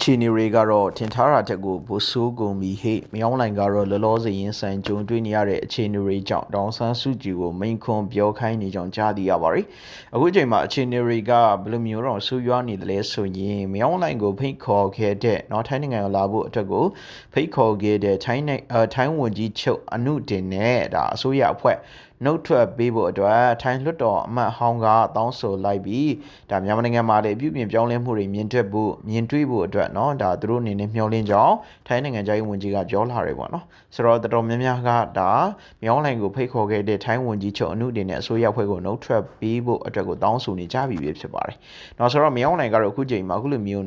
အခြေအနေတွေကတော့ထင်ထားတာတက်ကိုဘိုးဆိုးကုန်ပြီးဟေ့မြောင်းလိုင်ကတော့လောလောဆယ်ရင်ဆိုင်ကြုံတွေ့နေရတဲ့အခြေအနေတွေကြောင့်ဒေါန်ဆန်းစုကြည်ကိုမိန်ခွန်းပြောခိုင်းနေကြောင်းကြားသိရပါတယ်။အခုချိန်မှာအခြေအနေတွေကဘယ်လိုမျိုးတော့ဆူရွားနေတယ်လဲဆိုရင်မြောင်းလိုင်ကိုဖိတ်ခေါ်ခဲ့တဲ့ထိုင်းနိုင်ငံကိုလာဖို့အတွက်ကိုဖိတ်ခေါ်ခဲ့တဲ့ထိုင်းဝန်ကြီးချုပ်အနုတင်နဲ့အစိုးရအဖွဲ့နှုတ်ထွက်ပေးဖို့အတွက်ထိုင်းလွှတ်တော်အမတ်ဟောင်းကတောင်းဆိုလိုက်ပြီးမြန်မာနိုင်ငံမှာလည်းပြုပြင်ပြောင်းလဲမှုတွေမြင်တွေ့ဖို့အတွက်သူတို့အနေနဲ့မျှော်လင့်ကြောင်းထိုင်းနိုင်ငံသားရေးဝန်ကြီးကပြောလာတယ်ပေါ့နော်ဆိုတော့တော်တော်များများကမြောင်းလိုင်ကိုဖိတ်ခေါ်ခဲ့တဲ့ထိုင်းဝန်ကြီးချုပ်အနုတင်နဲ့အစိုးရအဖွဲ့ကိုနှုတ်ထွက်ပေးဖို့အတွက်ကိုတောင်းဆိုနေကြပြီဖြစ်ပါတယ်ဆိုတော့မြောင်းလိုင်ကတော့အခုချိန်မှာအခုလိုမျိုး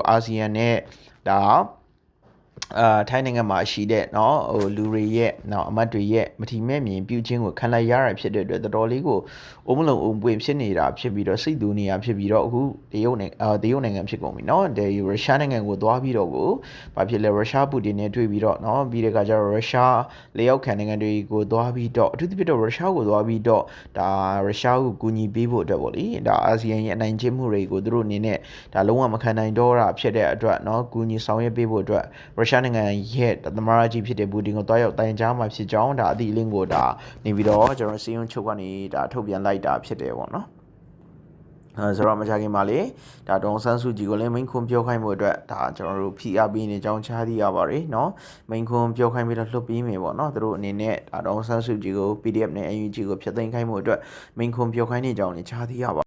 အာဆီယံနဲ့ထိုင်းနိုင်ငံမှာရှိတဲ့လူတွေရဲ့အမတ်တွေရဲ့မထီမဲ့မြင်ပြုခြင်းကိုခံလိုက်ရတာဖြစ်တဲ့အတွက်တော်တော်လေးကိုအုံမလုံးအုံပွေဖြစ်နေတာဖြစ်ပြီးတော့စိတ်တူနေတာဖြစ်ပြီးတော့အခုတရုတ်နိုင်ငံဖြစ်ကုန်ပြီရုရှားနိုင်ငံကိုသွားပြီးတော့ကိုဘာဖြစ်လဲရုရှားပူတင်နဲ့တွေ့ပြီးတော့ပြီးတဲ့အခါကျတော့ရုရှားလေရောက်ခံနိုင်ငံတွေကိုသွားပြီးတော့အထူးသဖြင့်တော့ရုရှားကိုသွားပြီးတော့ရုရှားကိုကူညီပေးဖို့အတွက်ပေါ့လေအာဆီယံရဲ့အနိုင်ကျင့်မှုတွေကိုသူတို့အနေနဲ့လုံးဝမခံနိုင်တော့တာဖြစ်တဲ့အတွက်ကူညီဆောင်ရွက်ပေးဖို့အတွက်ရုရှားနိုင်ငံရဲ့သမ္မတကြီးဖြစ်တဲ့ပူတင်ကိုတွားရောက်တိုင်ကြားမှာဖြစ်ကြောင်းအသည့်အလင်းကိုနေပြီးတော့ကျွန်တော်စီယုံချုပ်ကနေထုတ်ပြန်လိုက်တာဖြစ်တယ်ပေါ့နော်ဆိုတော့မကြခင်ပါလေဒေါန်ဆန်းစုကြည်ကိုလည်းမိန်ခွန်းပြောခိုင်းဖို့အတွက်ကျွန်တော်တို့ဖိအားပေးနေကြောင်းချားသိရပါတယ်မိန်ခွန်းပြောခိုင်းပြီးတော့လွှတ်ပေးမယ်ပေါ့သူတို့အနေနဲ့ဒေါန်ဆန်းစုကြည်ကို PDF နဲ့ UNG ကိုဖျက်သိမ်းခိုင်းဖို့အတွက်မိန်ခွန်းပြောခိုင်းနေကြောင်းလည်းချားသိရပါ